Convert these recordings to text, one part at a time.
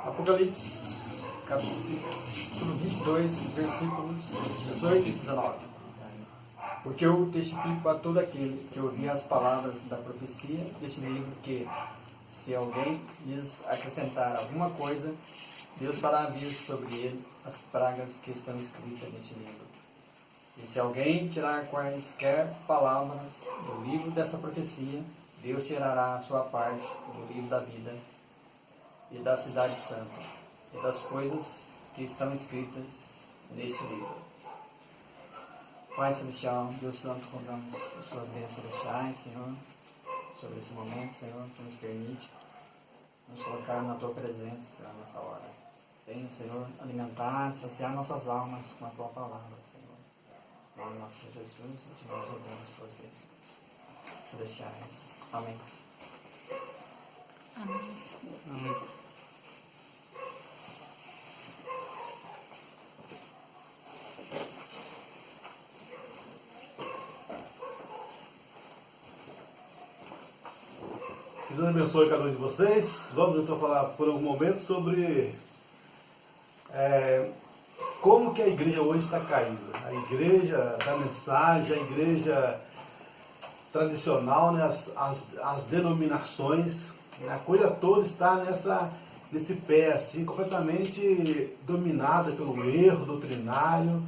Apocalipse, capítulo 22, versículos 18 e 19. Porque eu testifico a todo aquele que ouvir as palavras da profecia deste livro que, se alguém lhes acrescentar alguma coisa, Deus fará vir sobre ele as pragas que estão escritas neste livro. E se alguém tirar quaisquer palavras do livro desta profecia, Deus tirará a sua parte do livro da vida e da cidade santa e das coisas que estão escritas neste livro. Pai Celestial, Deus Santo, rogamos as suas bênçãos celestiais, Senhor, sobre esse momento, Senhor, que nos permite nos colocar na Tua presença, Senhor, nesta hora. Venha, Senhor, alimentar, saciar nossas almas com a Tua palavra, Senhor. Em nome do nosso Senhor Jesus, e te nós rogamos as Tuas bênçãos celestiais. Amém. Amém. Amém. Que Deus abençoe cada um de vocês. Vamos então falar por um momento sobre como que a igreja hoje está caída. A igreja da mensagem, a igreja tradicional, né? as denominações, a coisa toda está nesse pé, assim, completamente dominada pelo erro doutrinário,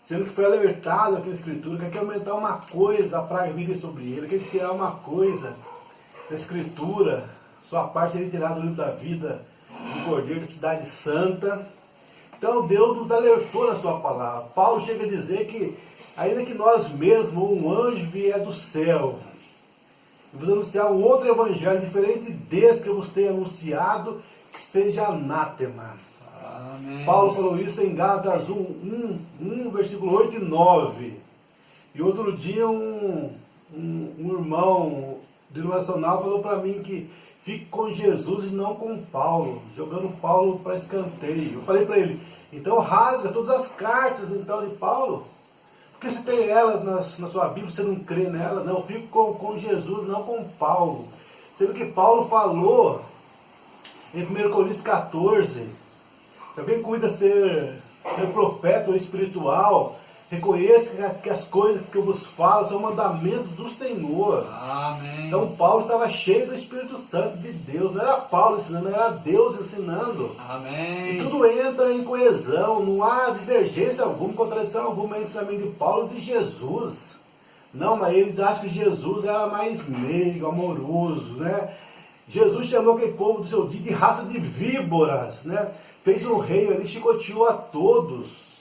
sendo que foi alertado aqui na Escritura que quer aumentar uma coisa, a praga viria sobre ele, quer tirar uma coisa da Escritura, sua parte seria tirada do livro da vida do Cordeiro de Cidade Santa. Então Deus nos alertou na sua palavra. Paulo chega a dizer que, ainda que nós mesmos, um anjo vier do céu e vos anunciar um outro evangelho diferente desse que eu vos tenho anunciado, que seja anátema. Amém. Paulo falou isso em Gálatas 1, versículo 8 e 9. E outro dia um irmão denominacional falou para mim que fique com Jesus e não com Paulo, jogando Paulo para escanteio. Eu falei para ele, então rasga todas as cartas então de Paulo, porque você tem elas na sua Bíblia, você não crê nela. Não, fico com Jesus, não com Paulo. Sendo que Paulo falou em 1 Coríntios 14, também cuida ser profeta ou espiritual, reconheça que as coisas que eu vos falo são mandamentos do Senhor. Amém. Então Paulo estava cheio do Espírito Santo de Deus. Não era Paulo ensinando, era Deus ensinando. Amém. E tudo entra em coesão, não há divergência alguma, contradição alguma entre o ensinamento de Paulo e de Jesus. Não, mas eles acham que Jesus era mais meigo, amoroso, né? Jesus chamou aquele povo do seu dia de raça de víboras, né? Fez um rei ali, chicoteou a todos.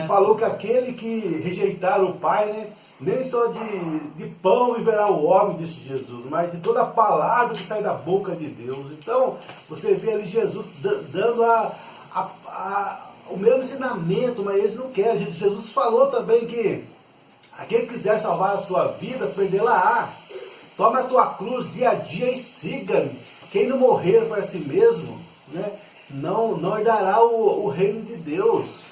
E falou que aquele que rejeitar o Pai, né, nem só de pão viverá o homem, disse Jesus, mas de toda a palavra que sai da boca de Deus. Então, você vê ali Jesus dando o mesmo ensinamento, mas eles não querem. Jesus falou também que aquele que quiser salvar a sua vida, perdê-la-á. Tome a tua cruz dia a dia e siga-me. Quem não morrer para si mesmo, né, não herdará o reino de Deus.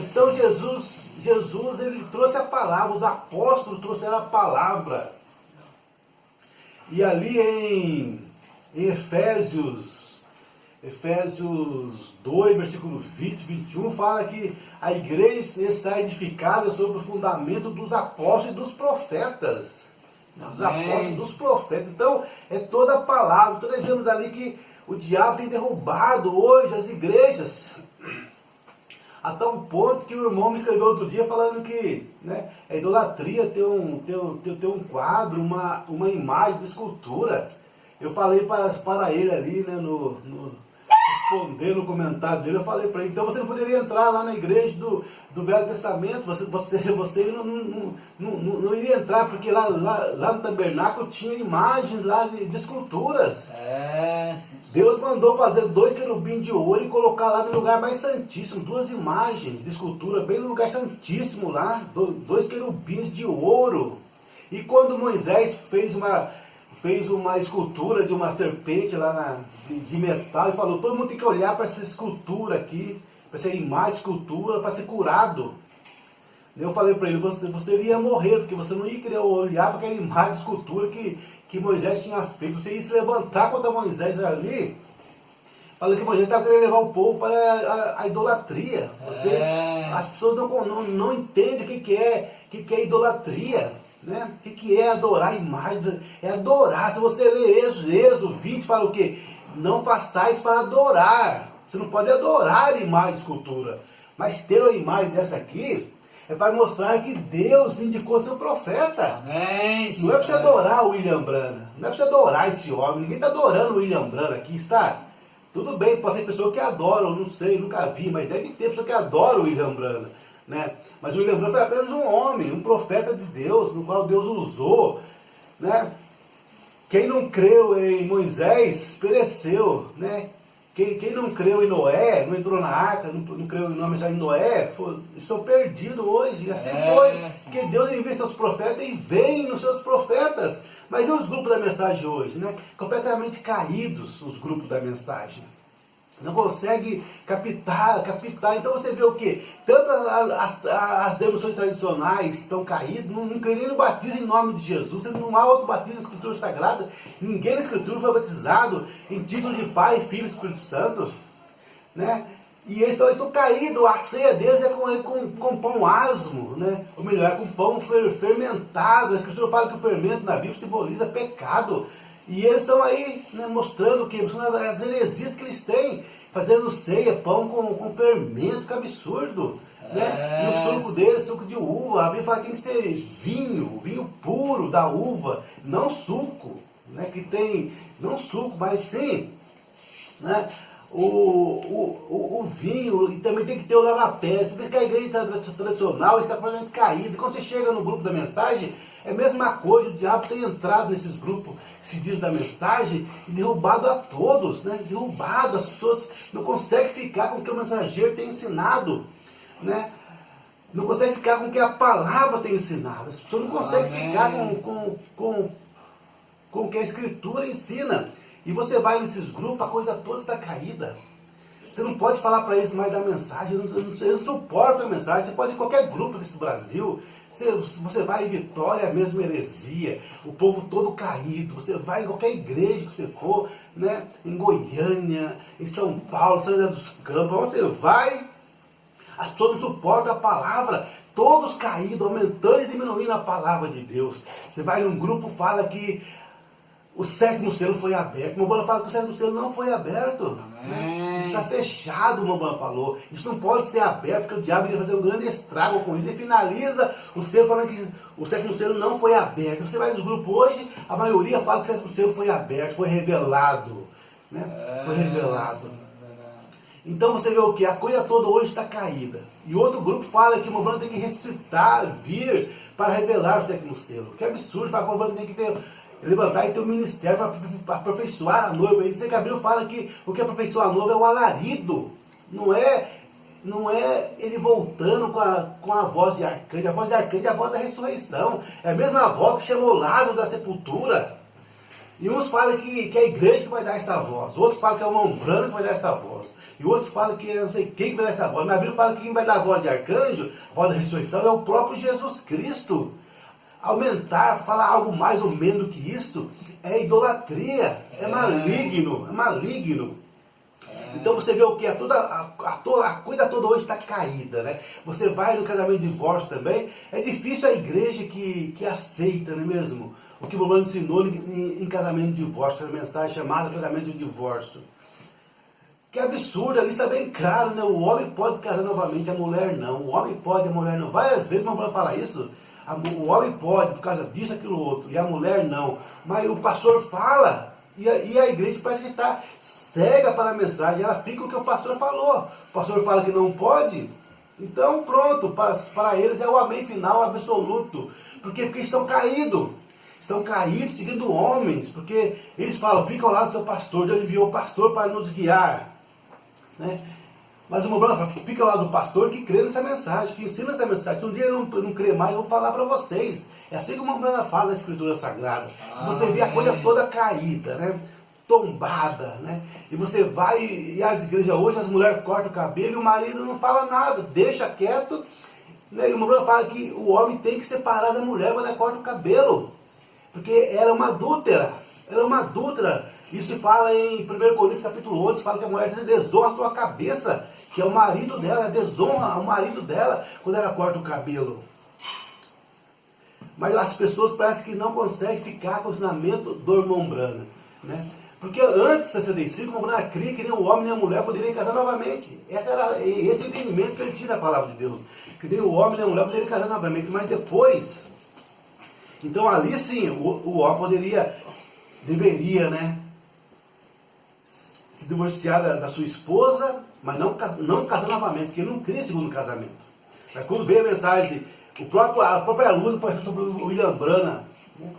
Então Jesus ele trouxe a palavra, os apóstolos trouxeram a palavra. E ali em Efésios 2, versículo 20, 21, fala que a igreja está edificada sobre o fundamento dos apóstolos e dos profetas. Dos apóstolos e dos profetas. Então, é toda a palavra. Então, nós vemos ali que o diabo tem derrubado hoje as igrejas. A tal ponto que o irmão me escreveu outro dia falando que, né, é idolatria ter um quadro, uma imagem de escultura. Eu falei para ele ali, né, respondendo no comentário dele, eu falei para ele, então você não poderia entrar lá na igreja do Velho Testamento, você não iria entrar, porque lá no tabernáculo tinha imagens lá de esculturas. Deus mandou fazer 2 querubins de ouro e colocar lá no lugar mais santíssimo, 2 imagens de escultura, bem no lugar santíssimo lá, 2 querubins de ouro. E quando Moisés fez uma escultura de uma serpente lá de metal, e falou, todo mundo tem que olhar para essa escultura aqui, para essa imagem de escultura, para ser curado. Eu falei para ele, você iria morrer, porque você não ia querer olhar para aquela imagem de escultura que Moisés tinha feito. Você ia se levantar contra Moisés ali, Fala que Moisés estava querendo levar o povo para a idolatria. As pessoas não entendem o que é idolatria. Né? O que é adorar imagens? É adorar. Se você lê Êxodo 20, fala o quê? Não façais para adorar. Você não pode adorar imagem de escultura. Mas ter uma imagem dessa aqui é para mostrar que Deus vindicou seu profeta. Amém. Não é para você adorar o William Branham. Não é para você adorar esse homem. Ninguém está adorando o William Branham aqui, está? Tudo bem, pode ter pessoa que adora, eu não sei, nunca vi, mas deve ter pessoa que adora o William Branham. Né? Mas o William Branham foi apenas um homem, um profeta de Deus, no qual Deus usou. Né? Quem não creu em Moisés, pereceu. Né? Quem não creu em Noé, não entrou na arca, não creu na mensagem de Noé, estão perdidos hoje. E assim foi. Porque Deus envia seus profetas e vem nos seus profetas. Mas e os grupos da mensagem hoje? Né? Completamente caídos os grupos da mensagem. Não consegue captar. Então você vê o quê? Tanto as denominações tradicionais estão caídas, não querem no batismo em nome de Jesus, não há outro batismo na Escritura Sagrada, ninguém na Escritura foi batizado em título de Pai, Filho e Espírito Santo. Né? E eles estão caídos, a ceia deles é com pão asmo, né? Ou melhor, com pão fermentado. A Escritura fala que o fermento na Bíblia simboliza pecado. E eles estão aí, né, mostrando que mostrando as heresias que eles têm, fazendo ceia, pão com fermento, que absurdo. Né? E o suco deles, suco de uva, a Bíblia fala que tem que ser vinho puro da uva, não suco. Né? Que tem, não suco, mas sim, né? O vinho, e também tem que ter o lava-pé. Você vê que a igreja tradicional está completamente caída. E quando você chega no grupo da mensagem, é a mesma coisa. O diabo tem entrado nesses grupos que se diz da mensagem e derrubado a todos, né? Derrubado, as pessoas não conseguem ficar com o que o mensageiro tem ensinado, né? Não conseguem ficar com o que a palavra tem ensinado. As pessoas não conseguem ficar com o que a Escritura ensina. E você vai nesses grupos, a coisa toda está caída. Você não pode falar para eles mais da mensagem, eles não suportam a mensagem. Você pode ir em qualquer grupo desse Brasil, você vai em Vitória, a mesma heresia, o povo todo caído. Você vai em qualquer igreja que você for, né? Em Goiânia, em São Paulo, São José dos Campos, onde você vai, as pessoas não suportam a palavra. Todos caídos, aumentando e diminuindo a palavra de Deus. Você vai num grupo, fala que o sétimo selo foi aberto. O Mobana fala que o sétimo selo não foi aberto. Né? Está fechado, o Mobana falou. Isso não pode ser aberto, porque o diabo iria fazer um grande estrago com isso. Ele finaliza o selo falando que o sétimo selo não foi aberto. Você vai nos grupos hoje, a maioria fala que o sétimo selo foi aberto, foi revelado. Né? Foi revelado. Então você vê o que? A coisa toda hoje está caída. E outro grupo fala que o Mobana tem que ressuscitar, vir para revelar o sétimo selo. Que absurdo, fala que o Mobana tem que levantar e ter um ministério para aperfeiçoar a noiva. Ele que a Bíblia fala que o que aperfeiçoa a noiva é o alarido. Não é ele voltando com a voz de arcanjo. A voz de arcanjo é a voz da ressurreição. É a mesma voz que chamou Lázaro da sepultura. E uns falam que é a igreja que vai dar essa voz. Outros falam que é o mão branca que vai dar essa voz. E outros falam que é não sei quem que vai dar essa voz. Mas a Bíblia fala que quem vai dar a voz de arcanjo, a voz da ressurreição, é o próprio Jesus Cristo. Aumentar, falar algo mais ou menos do que isto, é idolatria, é maligno, é maligno. Então você vê o que? A coisa toda hoje está caída, né? Você vai no casamento de divórcio também, é difícil a igreja que aceita, não é mesmo? O que o Mobana ensinou em casamento de divórcio, a mensagem chamada casamento de divórcio. Que absurdo, ali está bem claro, né? O homem pode casar novamente, a mulher não. O homem pode, a mulher não. Várias vezes o Mobana fala isso. O homem pode, por causa disso, aquilo, outro, e a mulher não. Mas o pastor fala, e a igreja parece que está cega para a mensagem, ela fica o que o pastor falou. O pastor fala que não pode, então pronto, para eles é o amém final absoluto. Porque estão caídos seguindo homens, porque eles falam, fica ao lado do seu pastor, Deus enviou o pastor para nos guiar. Né? Mas o Mobana fala, fica lá do pastor que crê nessa mensagem, que ensina essa mensagem. Se um dia eu não crer mais, eu vou falar para vocês. É assim que o Mobana fala na Escritura Sagrada. Você vê a coisa toda caída, né? Tombada, né? E você vai, e as igrejas hoje, as mulheres cortam o cabelo e o marido não fala nada, deixa quieto. Né? E o Mobana fala que o homem tem que separar da mulher quando ela corta o cabelo. Porque ela é uma adúltera. Ela é uma adúltera. Isso se fala em 1 Coríntios capítulo 11, fala que a mulher desonra a sua cabeça, que é o marido dela, desonra o marido dela quando ela corta o cabelo. Mas as pessoas parecem que não conseguem ficar com o ensinamento do irmão Branham, né? Porque antes de 65, o irmão Branham cria que nem o homem nem a mulher poderiam casar novamente. Esse é o entendimento que ele tinha da palavra de Deus. Que nem o homem nem a mulher poderiam casar novamente. Mas depois, então ali sim, o homem deveria, né, se divorciar da sua esposa, mas não casar novamente, porque ele não cria segundo casamento. Mas quando veio a mensagem, a própria luz sobre o William Branham, né,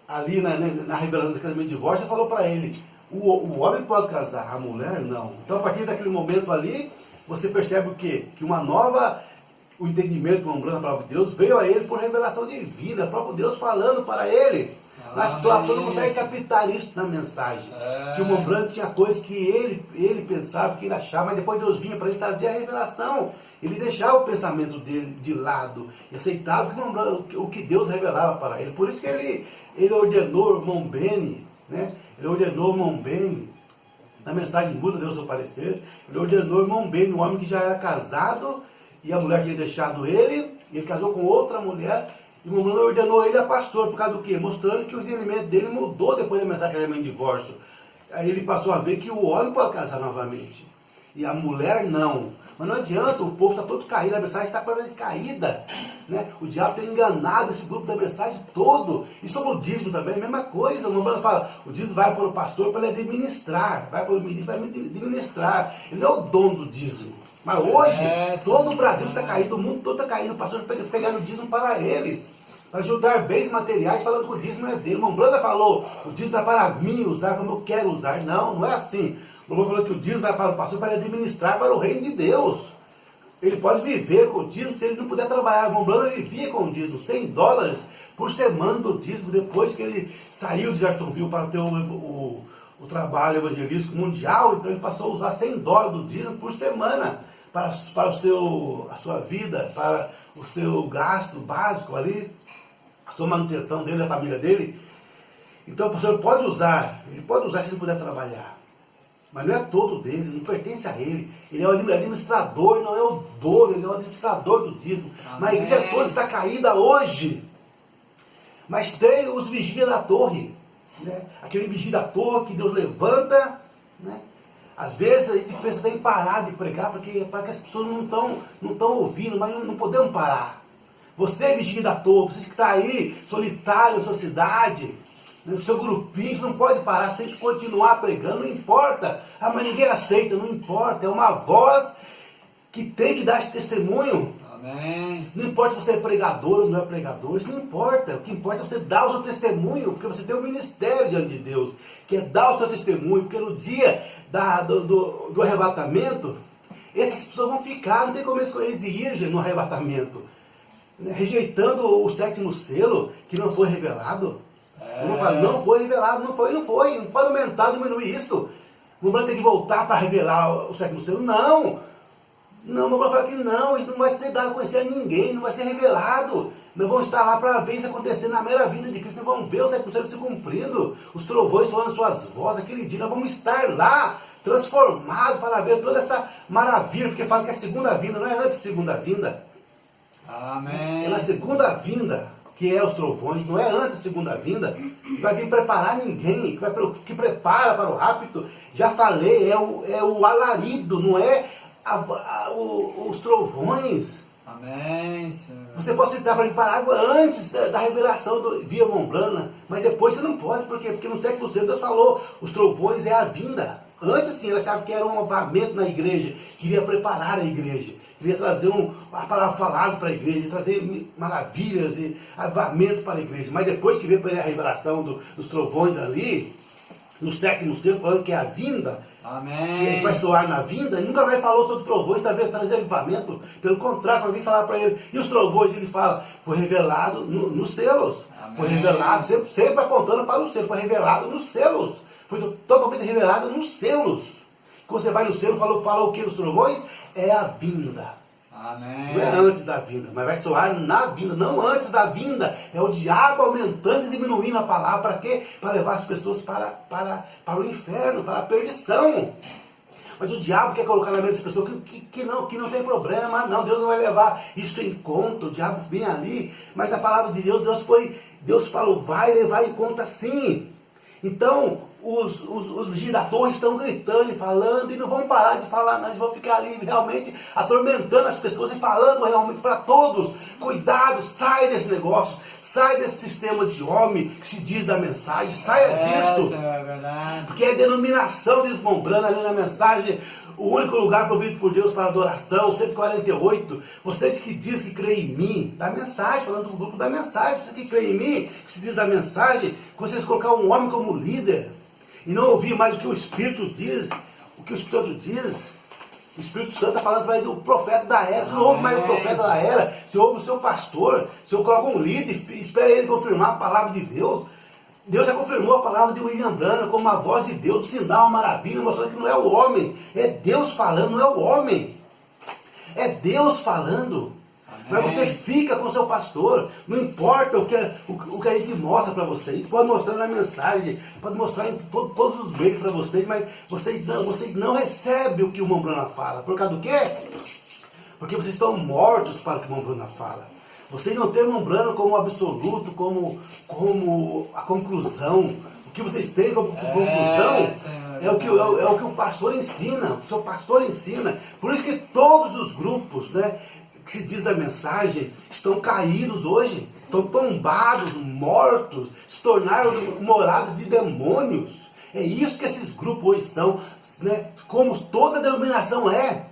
ali na revelação do casamento de divórcio, falou para ele, o homem pode casar, a mulher não. Então a partir daquele momento ali, você percebe o quê? Que o entendimento do Branham da palavra de Deus veio a ele por revelação divina, o próprio Deus falando para ele. Mas as pessoas não conseguem captar isso na mensagem. Que o irmão Branham tinha coisas que ele pensava, que ele achava, mas depois Deus vinha para ele trazer a revelação. Ele deixava o pensamento dele de lado e aceitava o que Deus revelava para ele. Por isso que ele ordenou o irmão Beni, né? Ele ordenou o irmão Beni, na mensagem muda Deus seu parecer, ele ordenou o irmão Beni, um homem que já era casado, e a mulher tinha deixado ele, e ele casou com outra mulher, e o irmão Branham ordenou ele a pastor, por causa do quê? Mostrando que o entendimento dele mudou depois da mensagem de divórcio. Aí ele passou a ver que o homem pode casar novamente, e a mulher não. Mas não adianta, o povo está todo caído, a mensagem está completamente caída, né? O diabo tem enganado esse grupo da mensagem todo. E sobre o dízimo também, a mesma coisa. O irmão Branham fala, o dízimo vai para o pastor para ele administrar, vai para o ministro para administrar. Ele não é o dono do dízimo. Mas hoje, todo o Brasil está caído, o mundo todo está caído, o pastor está pegando o dízimo para eles, para ajudar bens materiais, falando que o dízimo é dele. O irmão Branham falou, o dízimo é para mim usar como eu quero usar. Não, não é assim. O irmão falou que o dízimo vai para o pastor para ele administrar para o reino de Deus. Ele pode viver com o dízimo se ele não puder trabalhar. O irmão Branham vivia com o dízimo, $100 por semana do dízimo, depois que ele saiu de Jacksonville para ter o trabalho evangelístico mundial. Então ele passou a usar $100 do dízimo por semana para a sua vida, para o seu gasto básico ali, a sua manutenção dele, da família dele. Então o pastor pode usar, ele pode usar se ele puder trabalhar. Mas não é todo dele, não pertence a ele. Ele é o administrador, não é o dono, ele é o administrador do dízimo. Mas a igreja toda está caída hoje. Mas tem os vigias da torre, né? Aquele vigia da torre que Deus levanta, né? Às vezes a gente pensa até em parar de pregar, porque as pessoas não estão ouvindo, mas não podemos parar. Você, vigia da torre, você que está aí, solitário na sua cidade, no seu grupinho, você não pode parar, você tem que continuar pregando, não importa. Ah, mas ninguém aceita, não importa. É uma voz que tem que dar esse testemunho. Amém. Não importa se você é pregador ou não é pregador, isso não importa. O que importa é você dar o seu testemunho, porque você tem um ministério diante de Deus, que é dar o seu testemunho, porque no dia do arrebatamento, essas pessoas vão ficar, não tem como eles ir no arrebatamento, né? Rejeitando o sétimo selo, que não foi revelado. Não foi revelado, não pode aumentar, diminuir isso. O irmão tem que voltar para revelar o sétimo selo. Não, o irmão fala que não, isso não vai ser dado a conhecer a ninguém, não vai ser revelado. Nós vamos estar lá para ver isso acontecer na primeira vinda de Cristo, nós vamos ver o sétimo selo se cumprindo, os trovões falando suas vozes, aquele dia nós vamos estar lá, transformados para ver toda essa maravilha, porque fala que é a segunda vinda, não é antes da segunda vinda. Amém. É na segunda vinda, que é os trovões, não é antes da segunda vinda, que vai vir preparar ninguém, que prepara para o rapto. Já falei, é o alarido, não é os trovões. Amém, Senhor. Você pode citar para limpar água antes da revelação via Irmão Branham, mas depois você não pode, por quê? Porque no século VI Deus falou, os trovões é a vinda. Antes sim, ele achava que era um avamento na igreja, queria preparar a igreja, queria trazer a palavra falada para a igreja, trazer maravilhas e avamento para a igreja. Mas depois que veio a revelação dos trovões ali, no sétimo selo, falando que é a vinda, amém, que vai soar na vinda, ele nunca mais falou sobre trovões, trazer avivamento. Pelo contrário, para vir falar para ele. E os trovões, ele fala, foi revelado nos selos. Amém. Foi revelado, sempre apontando para o selo, foi revelado nos selos. Foi totalmente revelado nos selos. Quando você vai no selo, fala o que dos trovões? É a vinda. Amém. Não é antes da vinda, mas vai soar na vinda, não antes da vinda. É o diabo aumentando e diminuindo a palavra. Para quê? Para levar as pessoas para o inferno, para a perdição. Mas o diabo quer colocar na mente das pessoas que não tem problema, não, Deus não vai levar isso em conta. O diabo vem ali, mas a palavra de Deus, Deus falou, vai levar em conta sim. Então, os giradores estão gritando e falando, e não vão parar de falar, não, eles vão ficar ali realmente atormentando as pessoas e falando realmente para todos: cuidado, sai desse negócio, sai desse sistema de homem que se diz da mensagem, saia disto, É verdade. porque é denominação deslumbrando ali na mensagem. O único lugar provido por Deus para adoração, 148, vocês que dizem que creem em mim, da mensagem, falando do grupo da mensagem, vocês que creem em mim, que se diz da mensagem, que vocês colocar um homem como líder, e não ouvir mais o que o Espírito diz, o que o Espírito diz. O Espírito Santo está falando para do profeta da era. Você não ouve mais o profeta da era, você ouve o seu pastor, você coloca um líder e espera ele confirmar a palavra de Deus. Deus já confirmou a palavra de William Branham como a voz de Deus, um sinal, uma maravilha, mostrando que não é o homem, é Deus falando, não é o homem. É Deus falando. Amém. Mas você fica com o seu pastor, não importa o que a gente mostra para vocês, pode mostrar na mensagem, pode mostrar em todos os meios para vocês, mas vocês não recebem o que o irmão Branham fala. Por causa do quê? Porque vocês estão mortos para o que o irmão Branham fala. Vocês não têm o irmão Branham como absoluto, como a conclusão. O que vocês têm como conclusão é o que o pastor ensina, o seu pastor ensina. Por isso que todos os grupos, né, que se diz da mensagem estão caídos hoje, estão tombados, mortos, se tornaram moradas de demônios. É isso que esses grupos hoje estão, né, como toda denominação é.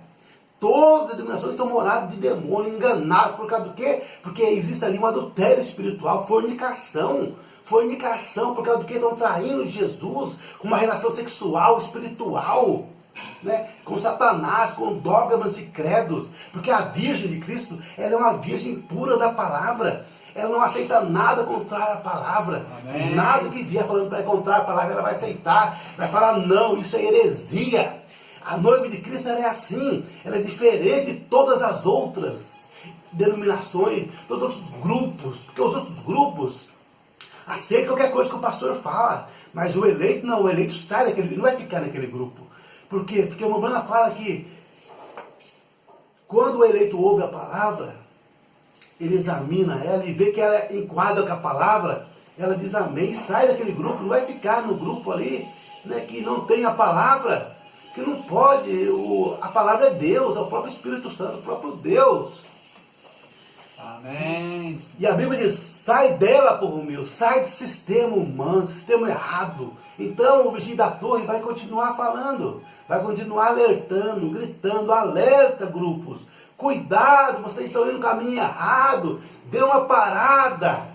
Todas as denominações são moradas de demônio, enganados. Por causa do quê? Porque existe ali um adultério espiritual, fornicação. Fornicação, por causa do quê? Estão traindo Jesus com uma relação sexual, espiritual, né? Com Satanás, com dogmas e credos. Porque a Virgem de Cristo, ela é uma virgem pura da palavra. Ela não aceita nada contrário à palavra. Amém. Nada que vier falando para contrário à palavra, ela vai aceitar. Vai falar, não, isso é heresia. A noiva de Cristo ela é assim, ela é diferente de todas as outras denominações, todos os outros grupos, porque os outros grupos aceitam qualquer coisa que o pastor fala, mas o eleito não, o eleito sai daquele, não vai ficar naquele grupo. Por quê? Porque o Mobrana fala que quando o eleito ouve a palavra, ele examina ela e vê que ela enquadra com a palavra, ela diz amém, sai daquele grupo, não vai ficar no grupo ali, né, que não tem a palavra. Que não pode, a palavra é Deus, é o próprio Espírito Santo, o próprio Deus. Amém. E a Bíblia diz, sai dela, povo meu, sai desse sistema humano, sistema errado. Então o vigia da torre vai continuar falando, vai continuar alertando, gritando, alerta grupos. Cuidado, vocês estão indo no caminho errado, dê uma parada.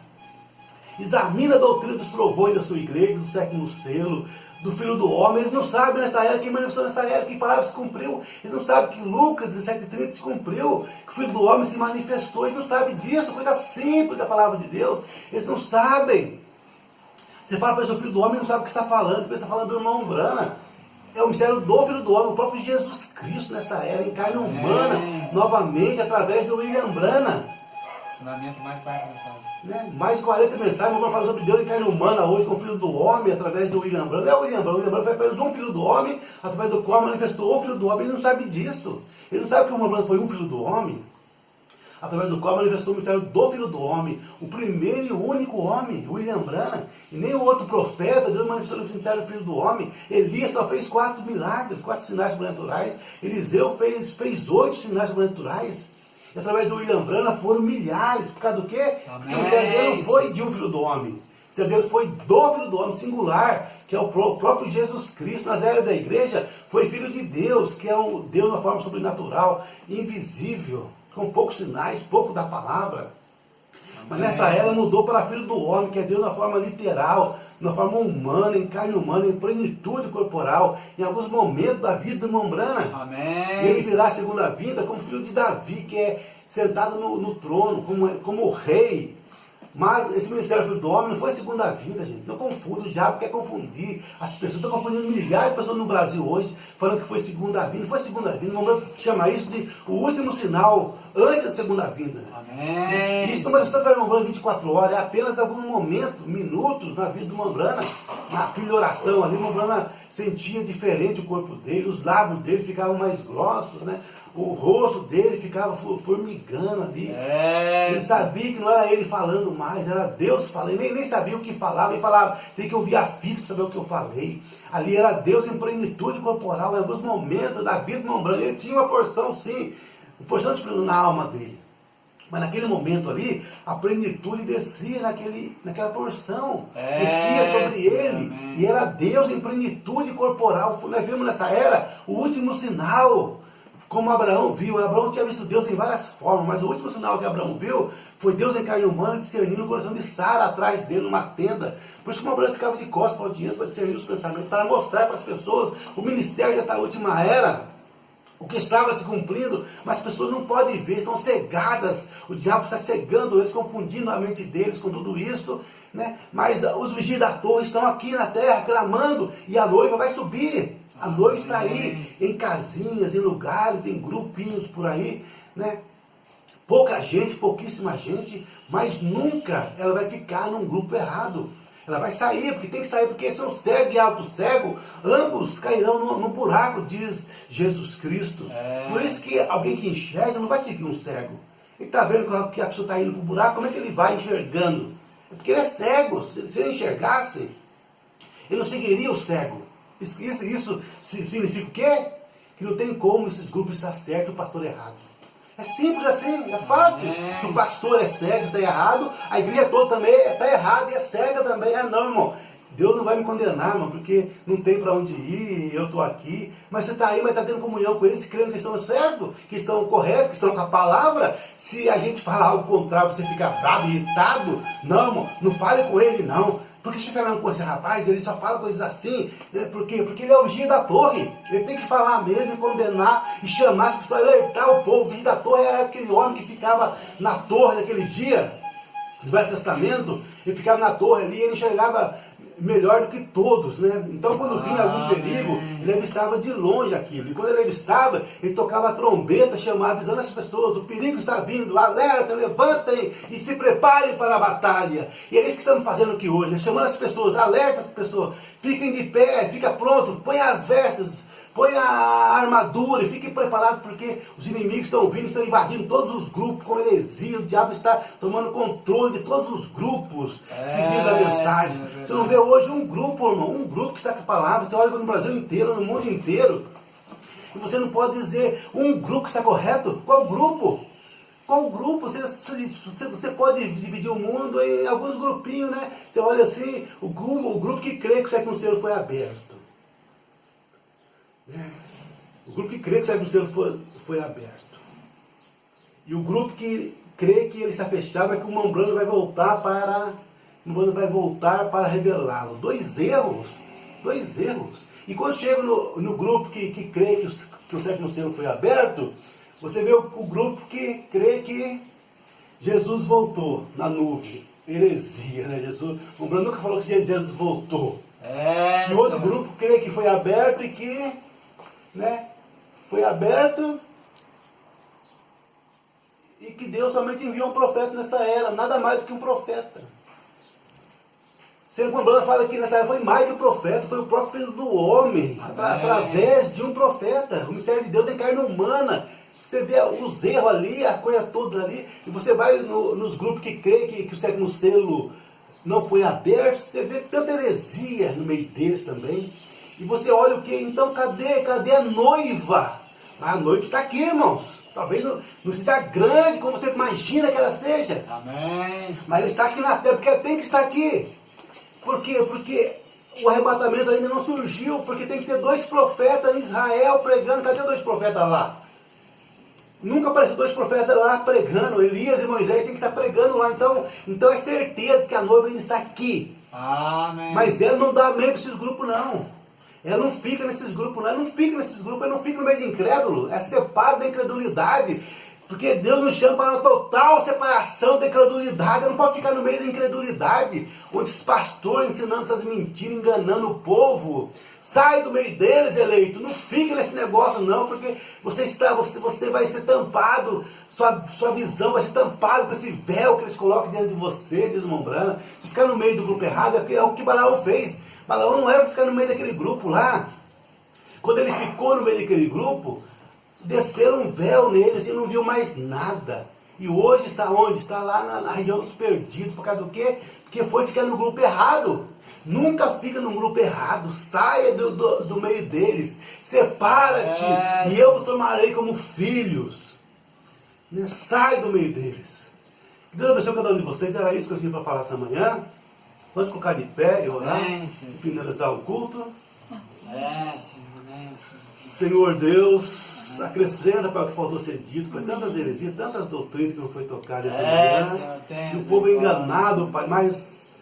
Examina a doutrina dos trovões da sua igreja, do sétimo selo, do Filho do Homem. Eles não sabem nessa era, quem manifestou nessa era, que palavra se cumpriu. Eles não sabem que Lucas 17:30 se cumpriu, que o Filho do Homem se manifestou. Eles não sabem disso, coisa simples da palavra de Deus. Eles não sabem. Você fala para eles, o Filho do Homem não sabe o que está falando, porque está falando do irmão Branham. É o mistério do Filho do Homem, o próprio Jesus Cristo nessa era, em carne humana, novamente, através do William Branham. Ensinamento mais perto da mensagem. Né? Mais de 40 mensagens, vamos falar sobre Deus em carne humana hoje, com o Filho do Homem, através do William Branham. Não é o William Branham foi apenas um Filho do Homem, através do qual manifestou o Filho do Homem. Ele não sabe disso. Ele não sabe que o William Branham foi um Filho do Homem, através do qual manifestou o mistério do Filho do Homem, o primeiro e único homem, William Branham. E nem o outro profeta, Deus manifestou o mistério do Filho do Homem. Elias só fez 4 milagres, 4 sinais sobrenaturais. Eliseu fez 8 sinais sobrenaturais. E através do William Branham foram milhares. Por causa do quê? Porque o mistério dele não foi de um Filho do Homem. O mistério dele foi do Filho do Homem, singular, que é o próprio Jesus Cristo. Nas eras da igreja, foi Filho de Deus, que é um Deus na forma sobrenatural, invisível, com poucos sinais, pouco da palavra. Mas nessa era mudou para Filho do Homem, que é Deus na forma literal, na forma humana, em carne humana, em plenitude corporal, em alguns momentos da vida do irmão Branham. Amém. Ele virá a segunda vinda como filho de Davi, que é sentado no trono, como rei. Mas esse ministério filho do homem não foi segunda vinda, gente. Não confunda, o diabo quer confundir. As pessoas estão confundindo milhares de pessoas no Brasil hoje, falando que foi segunda vinda. Não foi segunda vinda, o Mombrano chama isso de o último sinal antes da segunda vinda. Amém. Isso não manifesta do Mombrano 24 horas, é apenas algum momento, minutos na vida do Mombrana. Na fila de oração ali, o Mombrana sentia diferente o corpo dele, os lábios dele ficavam mais grossos, né? O rosto dele ficava formigando ali. Ele sabia que não era ele falando mais, era Deus falando. Ele nem sabia o que falava. Ele falava, tem que ouvir a fita para saber o que eu falei. Ali era Deus em plenitude corporal. Em alguns momentos da vida do Mombrana, ele tinha uma porção, sim, uma porção de espírito na alma dele. Mas naquele momento ali, a plenitude descia naquela porção. Descia sobre ele. Amém. E era Deus em plenitude corporal. Nós vimos nessa era o último sinal. Como Abraão viu, Abraão tinha visto Deus em várias formas, mas o último sinal que Abraão viu foi Deus em carne humana discernindo o coração de Sara atrás dele, numa tenda. Por isso que Abraão ficava de costas para a audiência, para discernir os pensamentos, para mostrar para as pessoas o ministério desta última era, o que estava se cumprindo, mas as pessoas não podem ver, estão cegadas, o diabo está cegando eles, confundindo a mente deles com tudo isso, né? Mas os vigias da torre estão aqui na terra clamando, e a noiva vai subir. A noiva está aí, em casinhas, em lugares, em grupinhos por aí, né? Pouca gente, pouquíssima gente, mas nunca ela vai ficar num grupo errado. Ela vai sair, porque tem que sair, porque são cego e alto cego, ambos cairão no buraco, diz Jesus Cristo. Por isso que alguém que enxerga não vai seguir um cego. Ele está vendo que a pessoa está indo para o buraco, como é que ele vai enxergando? É porque ele é cego. Se ele enxergasse, ele não seguiria o cego. Isso significa o quê? Que não tem como esses grupos estar certo e o pastor errado. É simples assim, é fácil. Se o pastor é cego, está errado, a igreja toda também está errada e é cega também. Não, irmão. Deus não vai me condenar, irmão, porque não tem para onde ir, eu estou aqui. Mas você está aí, mas está tendo comunhão com eles, crendo que estão certos, que estão corretos, que estão com a palavra. Se a gente falar algo contrário, você fica bravo, irritado, não, irmão, não fale com ele, não. Porque se falando com esse rapaz, ele só fala coisas assim. Por quê? Porque ele é o vigia da torre. Ele tem que falar mesmo, condenar e chamar as pessoas, alertar o povo. O vigia da torre era aquele homem que ficava na torre naquele dia, no Velho Testamento. Ele ficava na torre ali e ele enxergava melhor do que todos, né? Então quando vinha algum perigo, ele avistava de longe aquilo. E quando ele avistava, ele tocava a trombeta, chamava, avisando as pessoas, o perigo está vindo, alerta, levantem e se preparem para a batalha. E é isso que estamos fazendo aqui hoje, né? Chamando as pessoas, alerta as pessoas, fiquem de pé, fica pronto, põe as vestes, põe a armadura e fiquem preparados, porque os inimigos estão vindo, estão invadindo todos os grupos com heresia. O diabo está tomando controle de todos os grupos, se diz a mensagem. Você não vê hoje um grupo, irmão, um grupo que está com a palavra. Você olha no Brasil inteiro, no mundo inteiro, e você não pode dizer um grupo que está correto. Qual grupo? Qual grupo? Você pode dividir o mundo em alguns grupinhos, né? Você olha assim, o grupo que crê que o sétimo selo foi aberto. O grupo que crê que o sétimo selo foi aberto. E o grupo que crê que ele está fechado, é que o Mombrano vai voltar para revelá-lo. Dois erros. E quando chega no grupo que crê que o sétimo selo foi aberto, você vê o grupo que crê que Jesus voltou na nuvem. Heresia, né? O Mombrano nunca falou que Jesus voltou. E outro grupo crê que foi aberto e que, né, foi aberto e que Deus somente enviou um profeta nessa era, nada mais do que um profeta. Sendo que o Mombrano fala que nessa era foi mais que um profeta, foi o próprio Filho do Homem, através de um profeta. O mistério de Deus tem carne humana. Você vê os erros ali, a coisa toda ali, e você vai nos grupos que creem que o sétimo selo não foi aberto, você vê tanta heresia no meio deles também. E você olha o que? Então, cadê a noiva? A noiva está aqui, irmãos. Talvez não seja grande como você imagina que ela seja. Amém. Mas ela está aqui na terra, porque ela tem que estar aqui. Por quê? Porque o arrebatamento ainda não surgiu, porque tem que ter 2 profetas em Israel pregando. Cadê 2 profetas lá? Nunca apareceu 2 profetas lá pregando. Elias e Moisés tem que estar pregando lá. Então é certeza que a noiva ainda está aqui. Amém. Mas ela não dá meio para esses grupos, não. Ela não fica nesses grupos, não. Ela não fica nesses grupos, ela não fica no meio de incrédulo. Ela separa da incredulidade. Porque Deus nos chama para uma total separação da incredulidade. Eu não posso ficar no meio da incredulidade, onde os pastores ensinando essas mentiras, enganando o povo. Sai do meio deles, eleito. Não fique nesse negócio não, porque você vai ser tampado, sua visão vai ser tampada com esse véu que eles colocam dentro de você, desmembrando. Se ficar no meio do grupo errado, é o que Balaão fez. Balaão não era para ficar no meio daquele grupo lá. Quando ele ficou no meio daquele grupo, desceram um véu neles e não viu mais nada. E hoje está onde? Está lá na região dos perdidos. Por causa do quê? Porque foi ficar no grupo errado. Nunca fica num grupo errado. Saia do meio deles. Separa-te. E eu vos tomarei como filhos. Né? Sai do meio deles. Deus abençoe cada um de vocês. Era isso que eu tinha para falar essa manhã. Vamos colocar de pé e orar. E finalizar o culto. Senhor Deus, acrescenta para o que faltou ser dito, Pai, tantas heresias, tantas doutrinas que não foi tocada essa manhã. E o povo é enganado, Pai, mas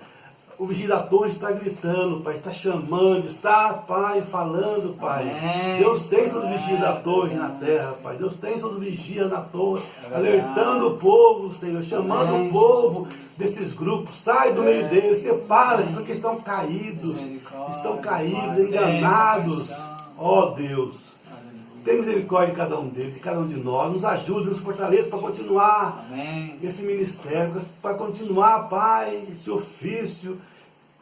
o vigia da torre está gritando, Pai, está chamando, está, Pai, falando, Pai. Deus tem seus vigias da torre na terra, Pai. Deus tem seus vigias na torre, alertando o povo, Senhor, chamando o povo desses grupos. Sai do meio deles, separa, porque estão caídos, enganados. Ó Deus, tem misericórdia de cada um deles, de cada um de nós. Nos ajude, nos fortaleça para continuar esse ministério, para continuar, Pai, esse ofício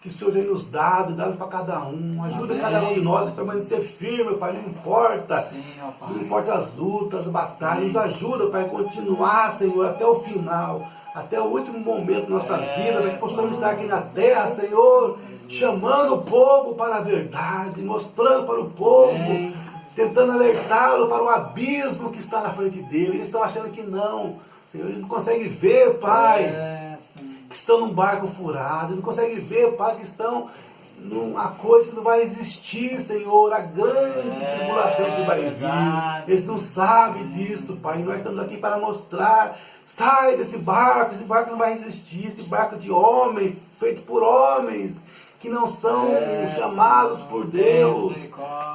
que o Senhor tem nos dado para cada um. Ajuda cada um de nós a permanecer firme, Pai, não importa. Não importa as lutas, as batalhas. Nos ajuda, Pai, a continuar, Senhor, até o final, até o último momento da nossa vida, para que possamos estar aqui na terra, Senhor, chamando o povo para a verdade, mostrando para o povo, tentando alertá-lo para o abismo que está na frente dele. Eles estão achando que não, Senhor, eles não conseguem ver, Pai, que estão num barco furado, eles não conseguem ver, Pai, que estão numa coisa que não vai existir, Senhor, a grande tribulação que vai vir. Eles não sabem disso, Pai, e nós estamos aqui para mostrar. Sai desse barco, esse barco não vai existir, esse barco de homens, feito por homens, que não são chamados por Deus.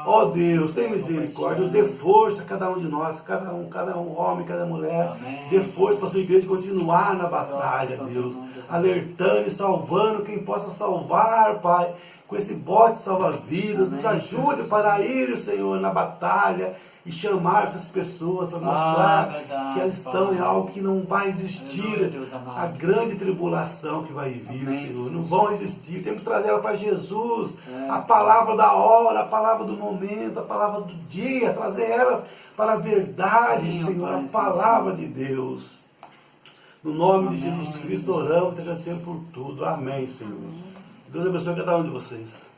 Ó Deus, tem misericórdia, dê força a cada um de nós, cada um homem, cada mulher. Dê força para a sua igreja continuar na batalha, Deus, alertando e salvando quem possa salvar, Pai, com esse bote salva-vidas. Nos ajude para ir, Senhor, na batalha e chamar essas pessoas para mostrar que elas estão em algo que não vai existir, a grande tribulação que vai vir, Senhor. Não vão existir. Temos que trazer ela para Jesus, a palavra da hora, a palavra do momento, a palavra do dia, trazer elas para a verdade, Senhor, a palavra de Deus. No nome de Jesus Cristo oramos e agradecemos por tudo. Amém, Senhor. Deus abençoe cada um de vocês.